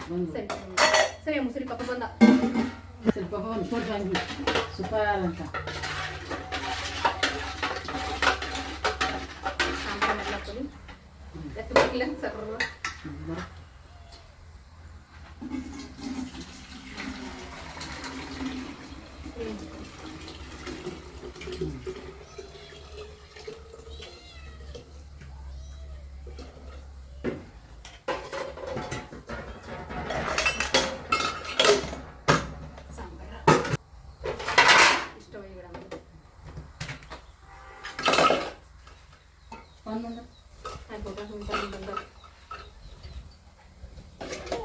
ಸರಿ ಸರಿ ಅಮ್ಮ ಸರಿ ಪಪ್ಪ ಬಂದ ಸ್ವಲ್ಪ ಒಂದು ಕೊಟ್ಟು ಹಂಗೆ ಸೂಪರ್ ಅಂತ ಸಾಂಬಾರು ಮಾಡ್ಲಾಕ್ತೀನಿ ಎತ್ತಬೇಕಿಲ್ಲ ಸರ್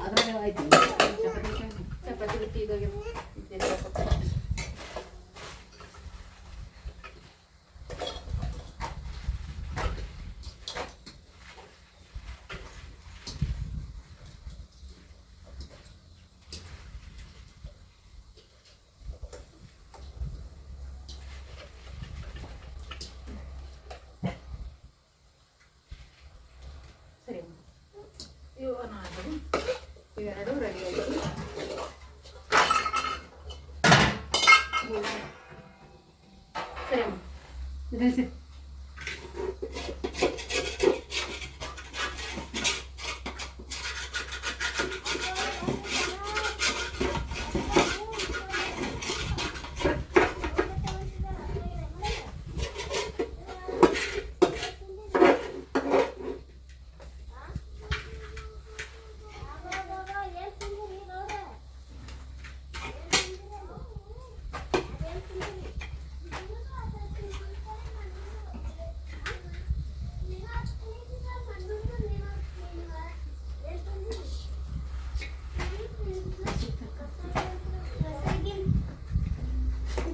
ಅದ್ರಾಗ ಆಯ್ತು ಚಪಾತಿ ಬಿಟ್ಟು ಇದಾಗಿ ಸರಿ ಇವೆರಡು ರೆಡಿ ಆಯಿತು ಸರಿ ಅಮ್ಮ ಇದೆ ಸರಿ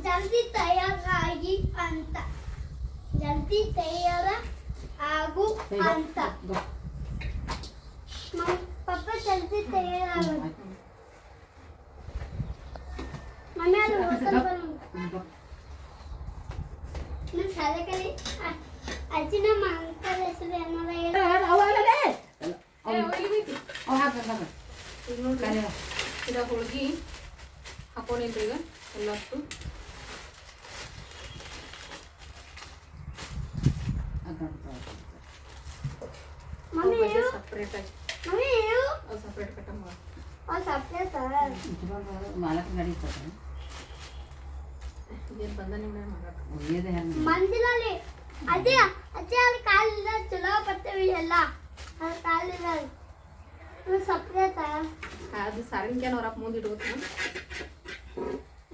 ಜಲ್ದಿ ತಯಾರಾಗಿ ಅಂತ ಜಲ್ದಿ ತಯಾರ ಆಗು ಅಂತ ಪಪ್ಪ ಜಲ್ದಿ ತಯಾರಾಗ ಮಮ್ಮಿ ಅದು ಶಾಲೆ ಕಲಿ ಅಜ್ಜಿ ನಮ್ಮ ಅಂಕಲ್ ಹೆಸರು ಏನಾರ ಈಗ ನೋಡ್ರಿ ಇದಾಗ ಹೋಳ್ಗಿ ಹಾಕೊಂಡಿದ್ರಿ ಈಗ ಎಲ್ಲಷ್ಟು ಸಪ್ರೇಟ್ ಆಗಿ ಅದು ಸಪ್ರೇಟ್ ಕಟ್ ಮಾಲಕ್ ಗಾಡಿ ಇರ್ತದೆ ಏನು ಬಂದ ನಿಮ್ಮ ಮಾಡಕ್ಕೆ ಒಳ್ಳೆಯದೇ ಹೆಂಗೆ ಮಂದಿರಲ್ಲಿ ಅದೇ ಅಜ್ಜಿ ಅಲ್ಲಿ ಕಾಲಿಲ್ಲ ಚಲೋ ಬರ್ತೇವೆ ಎಲ್ಲ ಅಲ್ಲಿ ಕಾಲಿಲ್ಲ ಸಪ್ರೇಟ್ ಅದು ಸಾರಿನ ಅವ್ರಪ್ಪ ಮುಂದೆ ಇಡ್ಬೇಕು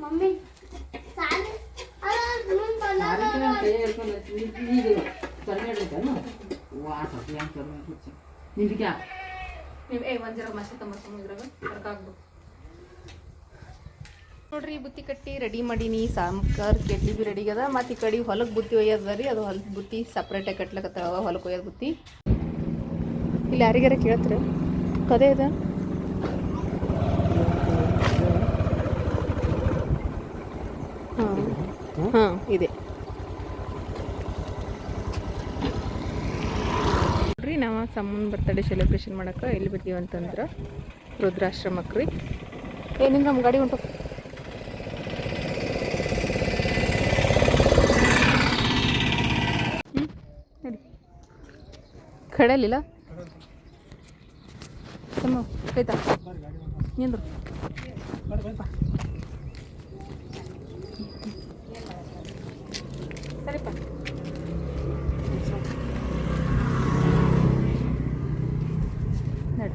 ಮಮ್ಮಿ ಸಾಲಿ ನಿಮ್ಗೆ ನೀವು ಒಂದು ಜರ ಮಸಾಲೆ ತೊಂಬತ್ತು ಇದ್ರಾಗ ಕರ್ಕಾಗ್ಬೇಕು ನೋಡ್ರಿ ಬುತ್ತಿ ಕಟ್ಟಿ ರೆಡಿ ಮಾಡೀನಿ ಸಾಂಬಾರ್ ಕೆಟ್ಲಿ ಬಿ ರೆಡಿ ಅದ ಮತ್ತು ಈ ಕಡೆ ಹೊಲಕ್ಕೆ ಬುತ್ತಿ ಒಯ್ಯದ ರೀ ಅದು ಹೊಲದ ಬುತ್ತಿ ಸಪ್ರೇಟಾಗಿ ಕಟ್ಲಕತ್ತಾವ ಹೊಲಕ್ಕೆ ಒಯ್ಯೋದು ಬುತ್ತಿ ಇಲ್ಲಿ ಯಾರಿಗಾರ ಕೇಳ್ತಾರೆ ಕದೇ ಇದೆ ಹಾಂ ಇದೆ ನೋಡ್ರಿ ನಾವು ಸಮ್ಮನ್ ಬರ್ತಡೇ ಸೆಲೆಬ್ರೇಷನ್ ಮಾಡೋಕೆ ಎಲ್ಲಿ ಬಿಡ್ತೀವಿ ಅಂತಂದ್ರೆ ರುದ್ರಾಶ್ರಮಕ್ಕೆ ರೀ ಏನಿಂದ ನಮ್ಮ ಗಾಡಿ ಹೊಂಟು ನಡಿ ಕಡಲಿಲ್ಲ ಸಮ್ಮ ಆಯ್ತಾ ನಿಂದ್ರು ಸರಿಪ್ಪ ನಡಿ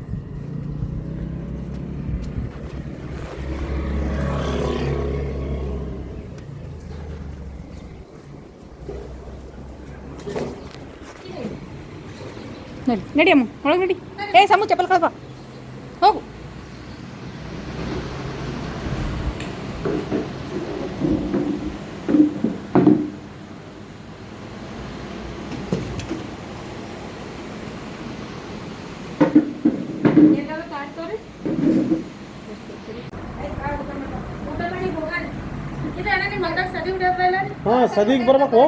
ನಡಿ ನಡಿ ಅಮ್ಮ ಒಳಗೆ ನಡಿ ಏ ಸಮು ಚಪ್ಪಲ್ ಕಳ್ಬ ಹೋಗು ಹಾಂ ಸದಿಗೆ ಬರ್ಬೇಕು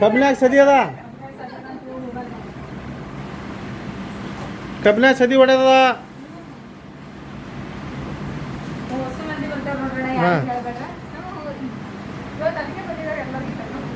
ಕಬ್ನ್ಯಾಗ ಸದಿ ಅದ ಕಬ್ನ್ಯಾಗ ಸದಿ ಹೊಡೆದ ಯಾರು ಹೇಳ್ಬೇಡ ಇವತ್ತು ಅದಕ್ಕೆ ಬಂದಿದ್ದಾರೆ ಎಲ್ಲರಿಗೂ ಕರ್ಕೊಂಡು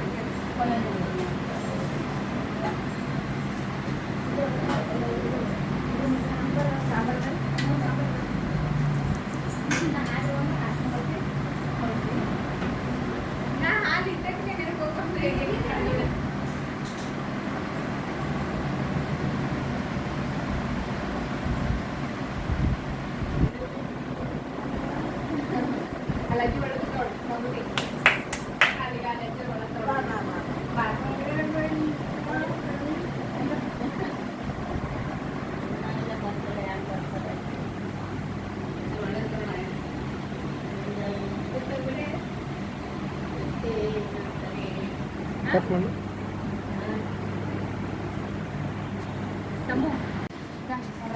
ಕಟ್ ಮಾಡಿ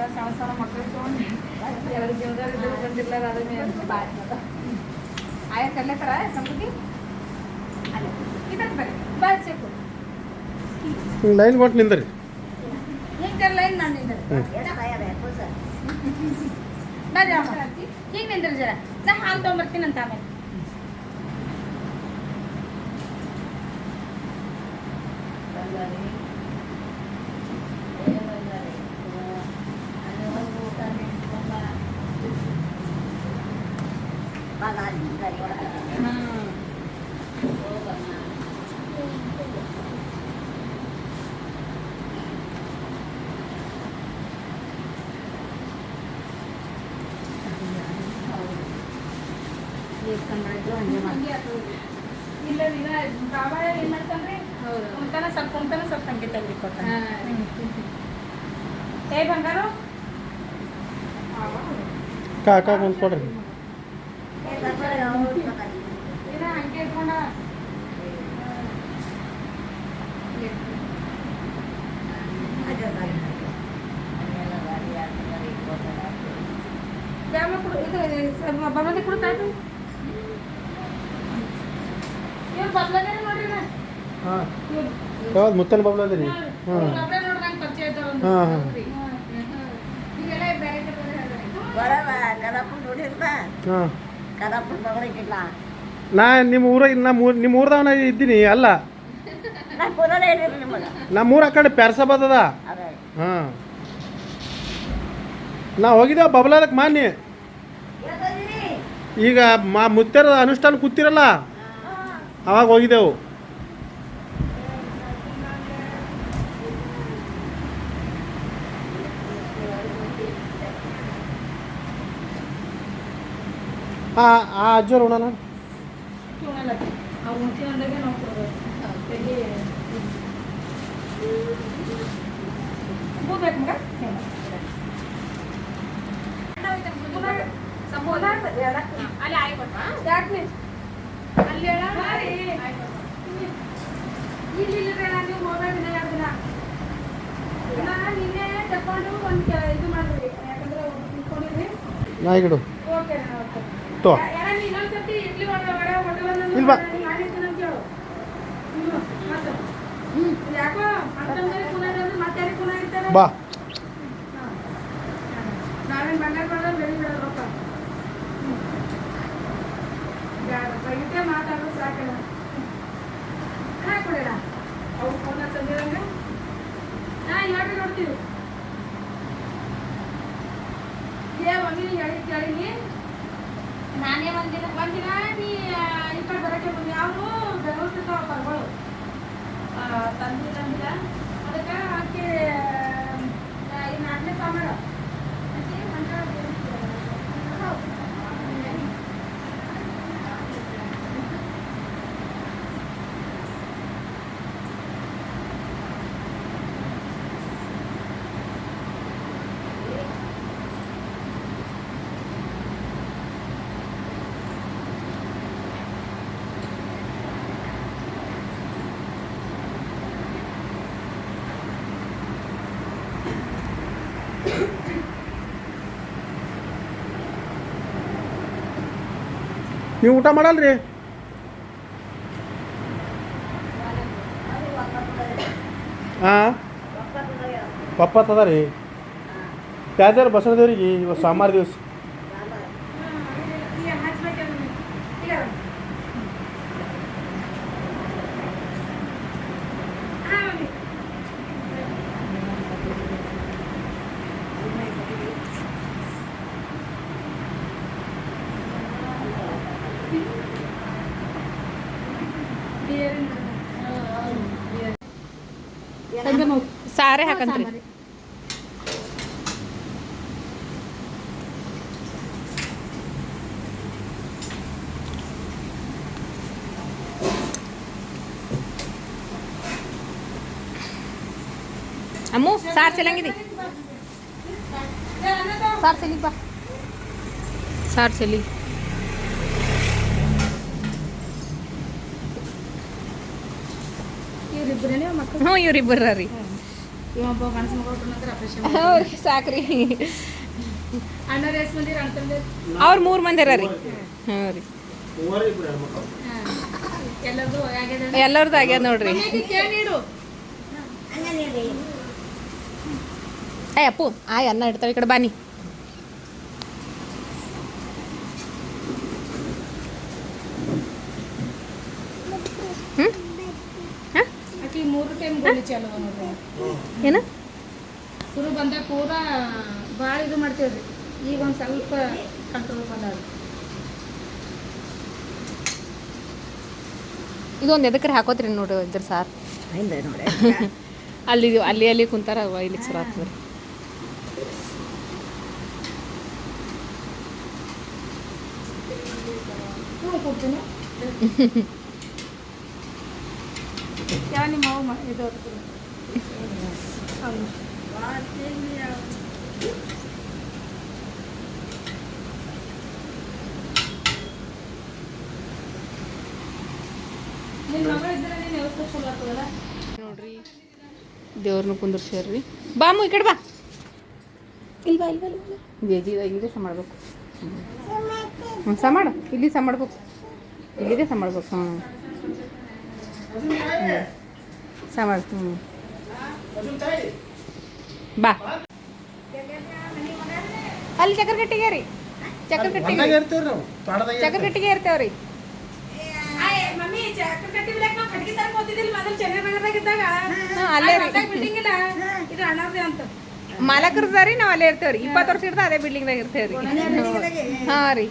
ಸಣ್ಣ ಸಣ್ಣ ಮಕ್ಕಳು ತೊಗೊಂಡು ಎಲ್ಲರ ಜೀವನದಾಗ ಬಂದಿಲ್ಲ ಅದನ್ನ ಆಯಾ ಕರ್ಲೇತಾರ ಸಂಬಂಧಿ ಅಲ್ಲ ಇದಕ್ಕೆ ಬರ್ರಿ ಬಾಯ್ ಸೇಕು ಲೈನ್ ಕೊಟ್ಟು ನಿಂದ್ರಿ ಹಿಂಗೆ ಲೈನ್ ನಾನು ನಿಂದ್ರೆ ಬರ್ರಿ ಅಮ್ಮ ಹೀಗೆ ನಿಂದ್ರಿ ಜರ ನಾ ಹಾಲು ತೊಗೊಂಬರ್ತೀನಿ ಅಂತ ಆಮೇಲೆ ಇಲ್ಲ ಇಲ್ಲ ಬಾಬಾ ಏನು ಮಾಡ್ತಾನ್ರಿ ಕುಂತಾನ ಸ್ವಲ್ಪ ಹಂಗೆ ತೆಗೆದುಕೊಡ್ತಾನೆ ಏ ಬಂಗಾರು ಕಾಕ ಒಂದು ಕೊಡ್ರಿ ಇಲ್ಲ ಹಂಗೆ ಇಟ್ಕೊಂಡ ಯಾವ ಕೊಡು ಇದು ಬಬ್ಬಲಿ ಕೊಡ್ತಾಯ್ತು ಇವ್ರು ಬಬ್ಲಾದೇನೆ ನೋಡ್ರಿ ನಾ ಹಾಂ ಯಾವ್ದು ಮುತ್ತನ ಬಬ್ಲ ಅದ ರೀ ಹಾಂ ಬಬ್ಲಾ ನೋಡ್ದಂಗೆ ಪರಿಚಯ ಇದ್ದವ್ರು ಹಾಂ ಹಾಂ ಈಗೆಲ್ಲ ಬೇರೆ ಹಾಂ ನಾ ನಿಮ್ಮ ಊರದವನ ಇದ್ದೀನಿ ಅಲ್ಲ ನಮ್ಮ ಊರ ಆ ಕಡೆ ಪ್ಯಾರ್ಸಾಬಾದ್ ಅದ ಹಾಂ ನಾ ಹೋಗಿದ್ದೇವೆ ಬಬ್ಲಾದಕ್ಕೆ ಮಾನ್ಯ ಈಗ ಮುತ್ತರ ಅನುಷ್ಠಾನ ಕೂತಿರಲ್ಲ ಅವಾಗ ಹೋಗಿದ್ದೆವು ಆ ಅಜ್ಜೋರು ಉಣಲ್ಲ ಅವ್ರು ಮುಂಚೆ ಅಂದಾಗೆ ನಾವು ಕೊಡ್ಬೇಕು ಬೇಕು ಮಗ ಅಲ್ಲಿ ಆಯ್ಕೊಟ್ಟ ಯಾಕೆ ಅಲ್ಲಿ ಹೇಳ ಇಲ್ಲಿ ನೀವು ಹೋದಾಗ ದಿನ 2 ದಿನ ನಿನ್ನೆ ತಕೊಂಡು ಒಂದು ಇದು ಮಾಡಿದ್ರಿ ಯಾಕಂದ್ರೆ ತಿಳ್ಕೊಂಡಿದ್ರಿ ನಾಯಿಗಿಡು ಓಕೆ ತೋ ಇನ್ನೊಂದ್ಸತಿ ಇಡ್ಲಿ ಒಡೆ ಇಲ್ವಾ ಮಾಡಿರ್ತೀನಿ ಅಂತ ಹೇಳು ಯಾಕೋ ಅಂತಂದ್ರೆ ಕುನಾದ್ರೆ ಮತ್ತೆ ಯಾರಿಗೆ ಕುನ ಇರ್ತಾರೆ ಬಾ ನಾವೇನು ಬಂಗಾರ ಬಂದ್ರೆ ಬೆಳಿ ಬಿಡೋದು ರೊಕ್ಕ ಬೈತೆ ಮಾತಾಡೋದು ಸಾಕಲ್ಲ ಕೊಡೋಣ ಅವ್ರು ಫೋನ್ ಹಚ್ಚಂದಿರಂಗೆ ಹೇಳ್ರಿ ನೋಡ್ತೀವಿ ಮಮ್ಮಿ ಕೇಳಿನಿ ನಾನೇ ಒಂದಿನ ನೀ ಈ ಕಡೆ ಬರೋಕ್ಕೆ ಬಂದು ಅವರು ಬೆಂಗಳೂರು ಬರ್ಗಳು ತಂದಿಲ್ಲ ಅದಕ್ಕೆ ಆಕೆ ಈ 4ನೇ ಸಾಮಾನು ನೀವು ಊಟ ಮಾಡಲ್ರಿ ಹಾಂ ಪಪ್ಪತ್ ಅದ ರೀ ಯಾವ್ದಾರು ಬಸವದೇವ್ರಿಗೆ ಇವತ್ತು ಸೋಮವಾರ ದಿವಸ ಸಾರೇ ಹಾಕಂತ್ರಿ ಅಮ್ಮು ಸಾರು ಚೆಲ್ಲಂಗಿದೆ ಸಾರು ಚೆಲ್ಲಿಗೆ ಬಾ ಸಾರು ಚೆಲ್ಲಿ ಇವ್ರಿಬ್ಬರೇನೆ ಮಕ್ಕಳು ಹ್ಞೂ ಇವ್ರಿಬ್ಬರ ರೀ ಇವೊಬ್ಬ ಗಂಡಸ ಮಗಳು ನಂತರ ಆಪರೇಷನ್ ಹ್ಞೂ ಸಾಕ್ರಿ ಅಣ್ಣವ್ರು ಎಷ್ಟು ಮಂದಿ ಅಣ್ಣ ತಂದೆ ಅವ್ರು 3 ಮಂದಿ ಅರ ರೀ ಹ್ಞೂ ರೀ ಎಲ್ಲರದು ಆಗ್ಯದ ಎಲ್ಲರದ್ದು ಆಗ್ಯದ ನೋಡ್ರಿ ಕೇಳಿ ನೀಡು ಏ ಅಪ್ಪು ಆಯ್ ಅನ್ನ ಇಡ್ತಾವೆ ಈ ಕಡೆ ಬಾನಿ ಹ್ಞೂ ಹಾಂ ಆಕಿ 3 ಟೈಮ್ ಗೋಲಿ ಚಾಲು ನೋಡ್ರಿ ಏನು ಶುರು ಬಂದಾಗ ಪೂರಾ ಭಾಳ ಇದು ಮಾಡ್ತೀವ್ರಿ ಈಗ ಒಂದು ಸ್ವಲ್ಪ ಕಂಟ್ರೋಲ್ ಬಂದಾವ ಇದೊಂದು ಎದಕ್ರೆ ಹಾಕೋತ್ರಿ ನೋಡ್ರಿ ಇದ್ರ ಸಾರು ಅಲ್ಲಿ ಅಲ್ಲಿ ಕುಂತಾರ ಇಲ್ಲಿಗೆ ಶುರು ಆಗ್ತದೆ ಹ್ಞೂ ಕೊಡ್ತೀನಿ ಯಾವ ನಿಮ್ಮ ಮಾವು ಇದು ಹೌದು ನಿನ್ನ ಮಗಳು ಇದ್ದರೆ ನೀನು ವ್ಯವಸ್ಥೆ ಚಲೋ ಆಗ್ತದಲ್ಲ ನೋಡ್ರಿ ದೇವ್ರನ್ನ ಕುಂದಿರ್ಸ್ಯಾರ್ರಿ ಬಾಮು ಈ ಕಡೆ ಬಾ ಇಲ್ಲಿ ಬಾ ಇಲ್ಲೇ ಸಹ ಮಾಡ್ಬೇಕು ಹ್ಞೂ ಸಹ ಮಾಡು ಇಲ್ಲಿ ಸಹ ಮಾಡ್ಬೇಕು ಇಲ್ಲಿದೆ ಸಹ ಮಾಡ್ಬೇಕು ಹ್ಞೂ ಸಹ ಮಾಡು ಹ್ಞೂ ಬಾ ಅಲ್ಲಿ ಚಕ್ರಗಟ್ಟಿಗೆ ರೀ ಚಕ್ರಗಟ್ಟಿಗೆ ಇರ್ತೇವ್ರಿ ಮಮ್ಮಿ ಕಟ್ಟಿ ಬಿಡಕ್ಕೆ ನಾವು ಕಟ್ಗೆ ತರಕ್ಕೆ ಹೋಗ್ತಿದ್ದಿಲ್ಲ ಮೊದಲು ಚೆನ್ನೈನಗರದಾಗಿದ್ದಾಗ ಅಲ್ಲೇ ಬಿಲ್ಡಿಂಗ್ ಇಲ್ಲ ಇದು ಅಣ್ಣಾರ್ದೆ ಅಂತ ಮಾಲಕರದ ರೀ ನಾವು ಅಲ್ಲೇ ಇರ್ತೇವ್ರಿ 20 ವರ್ಷ ಇರ್ತಾ ಅದೇ ಬಿಲ್ಡಿಂಗ್ದಾಗ ಇರ್ತೇವ್ರಿ ಹಾಂ ರೀ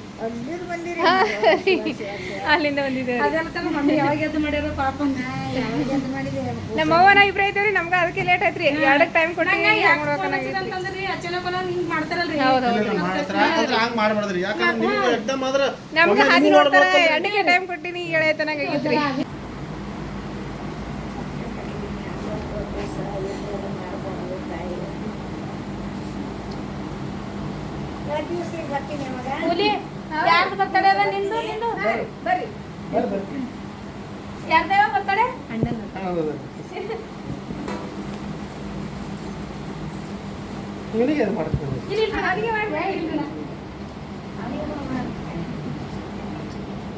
ಅಲ್ಲಿಂದ ಬಂದಿದ್ದೇವೆ ಅದೆಲ್ಲ ಮಮ್ಮಿ ಯಾವಾಗ ಎದ್ದು ಮಾಡ್ಯಾರ ಪಾಪ ನಮ್ಮ ಅವ್ವನ ಇಬ್ರು ಐತೇವ್ರಿ ನಮ್ಗೆ ಅದಕ್ಕೆ ಲೇಟ್ ಐತ್ರಿ 2 ಟೈಮ್ ಕೊಟ್ಟು ಅಂತಂದ್ರಿ ಅಚಾನಕ್ ಹಿಂಗ್ ಮಾಡ್ತಾರಲ್ರಿ ನಮ್ಗೆ ಹಾದಿ ನೋಡ್ತಾರ 2ಕ್ಕೆ ಟೈಮ್ ಕೊಟ್ಟಿನಿ ಹೇಳೈತನಂಗ ಆಗೈತ್ರಿ ಕೂಲಿ ಯಾರ್ದು ಬರ್ತಡೆ ಅದ ನಿಂದು ನಿಂದು ಬರ್ರಿ ಯಾರ್ದೇವ ಬರ್ತಡೆ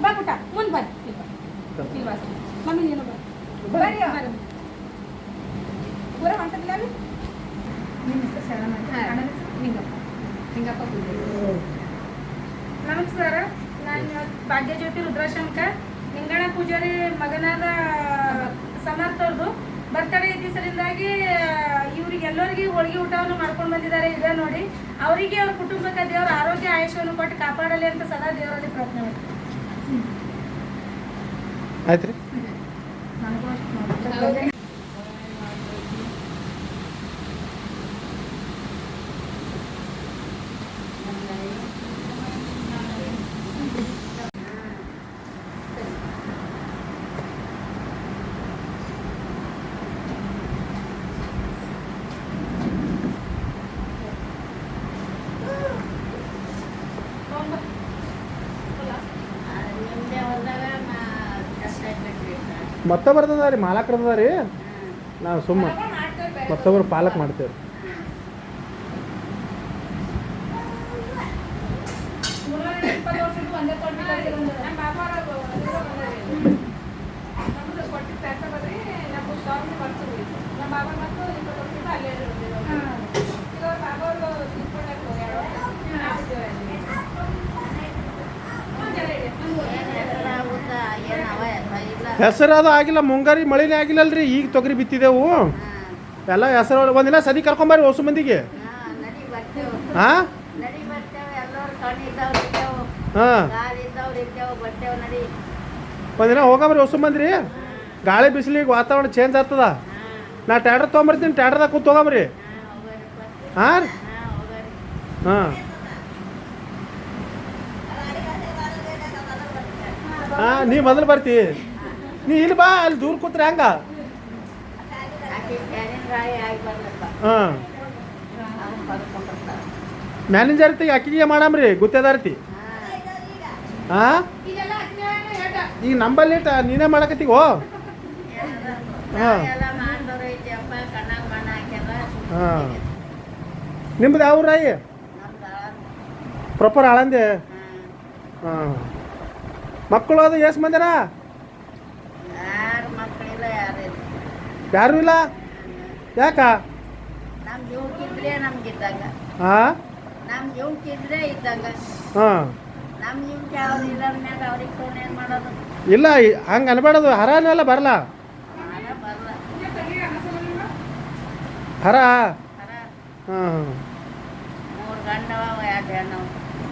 ಬಾ ಪುಟ್ಟ ಮುಂದೆ ಬರ್ರಿ ಮಮ್ಮಿ ನೀನು ಬರ್ರಿ ಪೂರ ಹೊಂಟದಿಲ್ಲ ನಿಮ್ಮ ಹೆಸರು ಶರಣ ನಿಂಗಪ್ಪ ನಿಂಗಪ್ಪ ನಮಸ್ಕಾರ ನಾನು ಭಾಗ್ಯಜ್ಯೋತಿ ರುದ್ರಾಶಂಕ ನಿಂಗಣ ಪೂಜಾರಿ ಮಗನಾದ ಸಮರ್ಥವ್ರದ್ದು ಬರ್ತಡೇ ದಿವಸದಿಂದಾಗಿ ಇವ್ರಿಗೆ ಎಲ್ಲರಿಗೆ ಹೋಳಿಗೆ ಊಟವನ್ನು ಮಾಡ್ಕೊಂಡು ಬಂದಿದ್ದಾರೆ ಇದೆ ನೋಡಿ ಅವರಿಗೆ ಅವ್ರ ಕುಟುಂಬಕ್ಕೆ ದೇವರ ಆರೋಗ್ಯ ಆಯುಷ್ಯವನ್ನು ಕೊಟ್ಟು ಕಾಪಾಡಲಿ ಅಂತ ಸದಾ ದೇವರಲ್ಲಿ ಪ್ರಾರ್ಥನೆ ಮಾಡ್ತೀನಿ ಆಯ್ತು ರೀ ನನಗೂ ಅಷ್ಟು ಮತ್ತೆ ಬರ್ತದ ರೀ ಮಾಲಕರದ ರೀ ನಾವು ಸುಮ್ಮ ಮತ್ತೊಬ್ಬರು ಪಾಲಕ್ ಮಾಡ್ತೇವೆ ಹೆಸರು ಅದು ಆಗಿಲ್ಲ ಮುಂಗಾರಿ ಮಳಿನೇ ಆಗಿಲ್ಲಲ್ರಿ ಈಗ ತೊಗರಿ ಬಿತ್ತಿದೆವು ಎಲ್ಲ ಹೆಸರು ಒಂದಿನ ಸದಿ ಕರ್ಕೊಂಬರ್ರಿ ಹೊಸ ಮಂದಿಗೆ ಹಾಂ ಹಾಂ ಒಂದಿನ ಹೋಗಮ್ರಿ ಹೊಸ ಮಂದಿ ರೀ ಗಾಳಿ ಬಿಸಿಲಿಗೆ ವಾತಾವರಣ ಚೇಂಜ್ ಆಗ್ತದ ನಾ ಟ್ಯಾಡ್ರ್ ತೊಗೊಂಬರ್ತೀನಿ, ಟ್ಯಾಡ್ರದಾಗ ಕೂತ್ ತೊಗೊಂಬ್ರಿ. ಹಾಂ ರೀ, ಹಾಂ ಹಾಂ, ನೀ ಮೊದಲು ಬರ್ತಿ, ನೀ ಇಲ್ಲಿ ಬಾ, ಅಲ್ಲಿ ದೂರ ಕೂತ್ರೆ ಹಂಗ. ಹಾಂ, ಮ್ಯಾನೇಜರ್ ಐತಿ, ಅಕ್ಕಿಗೆ ಮಾಡಾಮ್ರಿ, ಗುತ್ತೇದಾರ್ತಿ. ಹಾಂ, ಈಗ ನಂಬಲ್ಲಿ ನೀನೇ ಮಾಡಕತ್ತೀಗ. ಹಾಂ ಹಾಂ, ನಿಮ್ದು ಯಾವ ರಾಯಿ? ಪ್ರಾಪರ್ ಆಳಂದೆ. ಹಾಂ, ಮಕ್ಕಳು ಅದು ಎಷ್ಟು ಮಂದಿರ? ಯಾರು ಇಲ್ಲ, ಯಾಕ? ಹಾಂ ಹಾಂ, ಇಲ್ಲ ಹಂಗೆ ಅನ್ಬೇಡದು, ಹರನೆಲ್ಲ ಬರಲ್ಲ. ಹರ ಹಾಂ,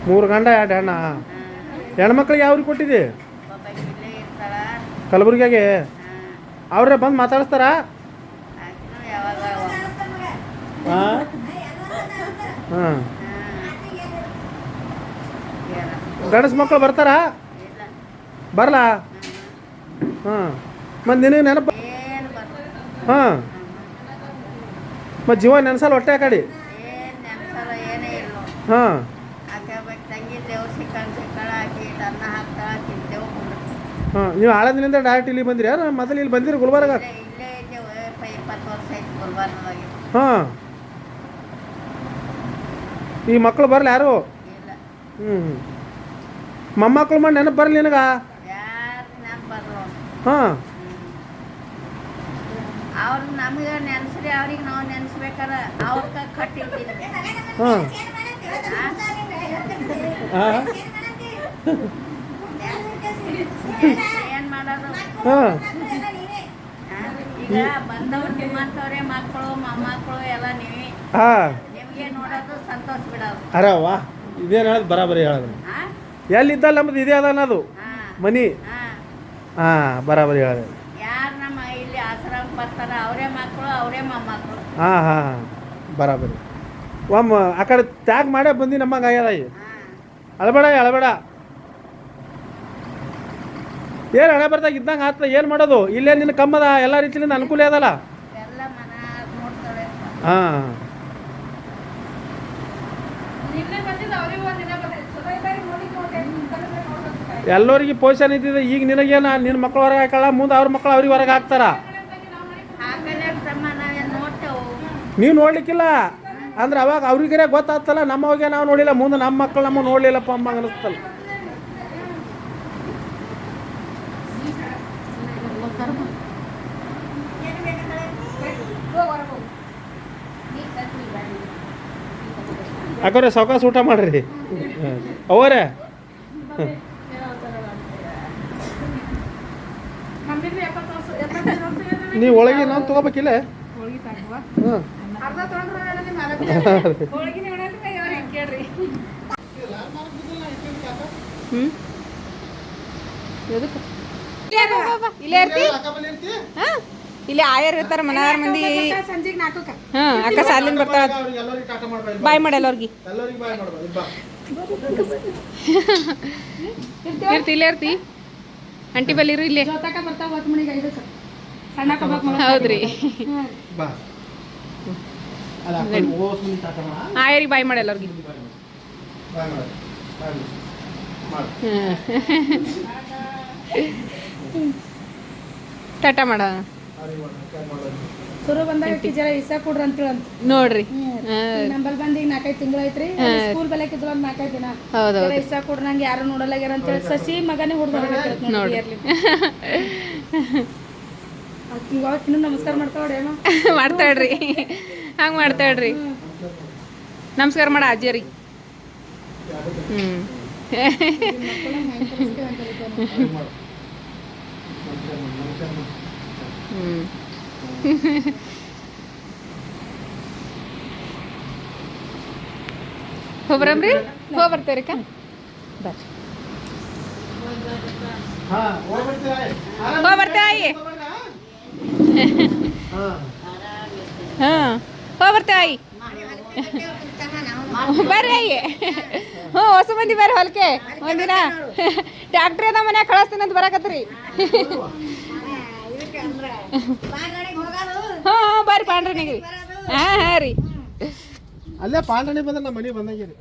3 ಗಂಡ 2 ಹೆಣ್ಣ. ಹೆಣ್ಮಕ್ಳಿಗೆ ಯಾವ್ರಿಗೆ ಕೊಟ್ಟಿದ್ದಿ? ಕಲಬುರ್ಗಿಯಾಗೆ. ಅವ್ರೇ ಬಂದು ಮಾತಾಡಿಸ್ತಾರ? ಹಾಂ ಹಾಂ, ಗಂಡಸ ಮಕ್ಕಳು ಬರ್ತಾರ? ಬರಲ್ಲ? ಹಾಂ, ಮತ್ತು ನಿನಗೆ ನೆನಪು? ಹಾಂ, ಮತ್ತು ಜೀವ ನೆನೆಸಲ್ಲ ಹೊಟ್ಟೆ ಆ ಕಡೆ? ಹಾಂ, ಹಾಂ, ನೀವು ಆಳಂದಿನಿಂದ ಡೈರೆಕ್ಟ್ ಇಲ್ಲಿ ಬಂದಿರಿ? ಮೊದಲು ಇಲ್ಲಿ ಬಂದಿರಿ ಗುಲ್ಬರ್ಗ? ಹಾಂ, ಈ ಮಕ್ಕಳು ಬರಲ್ಲ ಯಾರು? ಹ್ಞೂ, ಮೊಮ್ಮಕ್ಕಳು ಮಾಡಿ ನೆನಪು ಬರಲಿ ನಿನಗ? ಹಾಂ, ಅವ್ರು ನಮಗೆ ನೆನೆಸ್ರಿ, ಅವ್ರಿಗೆ ನಾವು ನೆನೆಸ್ಬೇಕಾರ ಅವ್ರ ಕಟ್ಟಿರ್ತೀವಿ. ಹಾಂ ಹಾಂ, ಏನು ಮಾಡೋದು? ಹಾಂ, ಈಗ ಬಂದವ್ರು ನಿಮ್ಮಂಥವ್ರೆ ಮಕ್ಕಳು ಮೊಮ್ಮಕ್ಕಳು ಎಲ್ಲ ನೀವೇ. ಹಾಂ, ನಿಮಗೆ ನೋಡೋದು ಸಂತೋಷ ಬಿಡೋದು. ಅರೆ ವಾ, ಇದೇನು ಹೇಳೋದು ಬರಾಬರಿ ಹೇಳೋದು. ಹಾಂ ಎಲ್ಲಿದ್ದಲ್ಲ ನಮ್ಮದು ಇದೇ ಅದ ಅನ್ನೋದು ಹಾಂ ಮನಿ. ಹಾಂ, ಹಾಂ, ಬರಾಬರಿ ಹೇಳೋದು. ಯಾರು ನಮ್ಮ ಇಲ್ಲಿ ಆಶ್ರಮಕ್ಕೆ ಬರ್ತಾರ ಅವರೇ ಮಕ್ಕಳು ಅವರೇ ಮೊಮ್ಮಕ್ಕಳು. ಹಾಂ ಹಾಂ ಹಾಂ, ಬರಾಬರಿ. ಒಮ್ಮ ಆ ಕಡೆ ತ್ಯಾಗ ಮಾಡೇ ಬಂದು ನಮ್ಮಂಗೆ ಆಗ್ಯದ. ಅಳಬೇಡ ಅಳಬೇಡ, ಏನು ಹಣೆ ಬರ್ದಾಗ ಇದ್ದಂಗೆ ಆಗ್ತದೆ, ಏನು ಮಾಡೋದು? ಇಲ್ಲೇ ನಿನ್ನ ಕಮ್ಮದ, ಎಲ್ಲ ರೀತಿಯಿಂದ ಅನುಕೂಲ ಅದಲ್ಲ. ಎಲ್ಲ ಮನ ನೋಡ್ತಾರೆ. ಹಾಂ, ನಿನ್ನೆ ಬಂದಿದ್ದು ಅವ್ರಿಗೆ ಒಂದಿನ ಬಂದಿದ್ದು ಚಲೋ ಇದ್ದಾರೆ ನೋಡಿ ಎಲ್ಲರಿಗೆ ಪೊಸಿಷನ್ ಇದ್ದಿದ್ದು. ಈಗ ನಿನಗೇನು ನಿನ್ನ ಮಕ್ಳು ಹೊರಗೆ ಹಾಕಲ್ಲ, ಮುಂದೆ ಅವ್ರ ಮಕ್ಳು ಅವ್ರಿಗೆ ಹೊರಗೆ ಹಾಕ್ತಾರ. ಹಾಕಲೇ ತಮ್ಮ ನಾವೇನು ನೋಡ್ತೇವೆ. ನೀವು ನೋಡ್ಲಿಕ್ಕಿಲ್ಲ ಅಂದ್ರೆ ಅವಾಗ ಅವ್ರಿಗೇ ಗೊತ್ತಾಗ್ತಲ್ಲ, ನಮ್ಮವಾಗೆ ನಾವು ನೋಡಿಲ್ಲ, ಮುಂದೆ ನಮ್ಮ ಮಕ್ಕಳು ನಮ್ಮ ನೋಡಲಿಲ್ಲಪ್ಪ ಅಮ್ಮ ಅನ್ನಿಸ್ತಲ್ಲ. ಯಾಕಂದ್ರೆ ಸಾವಕಾಶ ಊಟ ಮಾಡ್ರಿ ಅವರೇ. ನೀವು ಒಳಗೆ ನಾನು ತೊಗೋಬೇಕಿಲ್ಲ? ಹೋಳಿಗೆ ಸಾಕುವ ಹಾಂ, ಅರ್ಧ ತೊಗೊಂಡ್ರೆ ನಿಮ್ಮ ಹೋಳಿಗೆ ನೋಡೋದಕ್ಕೆ ಅವ್ರಿಗೆ ಕೇಳ್ರಿ. ಹ್ಞೂ ಎದಕ್ಕೆ ಇಲ್ಲೇ ಇರ್ತಿ? ಹಾಂ, ಇಲ್ಲಿ ಆಯರ್ ಇರ್ತಾರೆ ಮನಾರ ಮಂದಿ. ಸಂಜೆಗೆ 4ಕ್ಕೆ ಹಾಂ, ಅಕ್ಕ ಸಾಲಿನ ಬರ್ತಾಳ. ಬಾಯ್ ಮಾಡಿ ಎಲ್ಲರಿಗೆ. ಇರ್ತಿ ಇಲ್ಲೇ ಇರ್ತಿ? ಅಂಟಿ ಬಲ್ಲಿ ಇರು ಇಲ್ಲೇ. ಜೋತಕ ಬರ್ತಾವ 10 ಮಣಿಗೆ 5ಕ್ಕೆ ಸಣ್ಣ ಕಬಾಕ್. ಹೌದ್ರಿ, ಆಯರಿಗೆ ಬಾಯ್ ಮಾಡಿ ಎಲ್ಲರಿಗೆ. ಟಾಟಾ ಮಾಡ. ಶುರು ಬಂದಾಗ ಜರ ಇಸ ಕೊಡ್ರಿ ಅಂತೇಳಿ ಅಂತ ನೋಡ್ರಿ. ನಂಬಲ್ ಬಂದು ಈಗ 4-5 ತಿಂಗಳು ಐತ್ರಿ. ಸ್ಕೂಲ್ ಬೆಲಕಿದ್ರು ಒಂದು 4-5 ದಿನ ಹೌದೌದು, ಇಸ ಕೊಡ್ರಿ, ನಂಗೆ ಯಾರು ನೋಡಲ್ಲಾಗ್ಯಾರ ಅಂತೇಳಿ ಸಸಿ ಮಗನೇ ಹುಡ್ದು ನೋಡ್ರಿ. ಇನ್ನು ನಮಸ್ಕಾರ ಮಾಡ್ತಾವ್ರಿ ಮಾಡ್ತಾಳ್ರಿ, ಹಂಗೆ ಮಾಡ್ತಾಳ್ರಿ. ನಮಸ್ಕಾರ ಮಾಡ ಅಜ್ಜಿಯರಿಗೆ. ಹ್ಞೂ ಹೋಗ್ಬರಮ್ರಿ, ಹೋಗ್ಬರ್ತೇವ್ರಿ ಅಕ್ಕ. ಬರ್ರಿ, ಹೋಗ್ಬರ್ತೇವೆ. ಹಾಂ ಹೋ ಬರ್ತೇವೆ ಆಯಿ ಬರ್ರಿ ಆಯಿ ಹ್ಞೂ ಹೊಸ ಮಂದಿ ಬರ್ರಿ ಹೊಲಕ್ಕೆ ಒಂದಿನ ಟ್ಯಾಕ್ಟ್ರಿ ಅದ ಮನ್ಯಾಗ ಕಳಿಸ್ತೀನಿ ಅಂತ ಬರಾಕತ್ರಿ ಹಾಂ ಬರ್ರಿ ಪಾಂಡ್ರನಿಗೆ ರೀ ಹಾಂ ಹಾಂ ರೀ ಅಲ್ಲೇ ಪಾಂಡಣಿ ಬಂದ್ರೆ ನಮ್ಮ ಮನೆ ಬಂದಂಗೆ ರೀ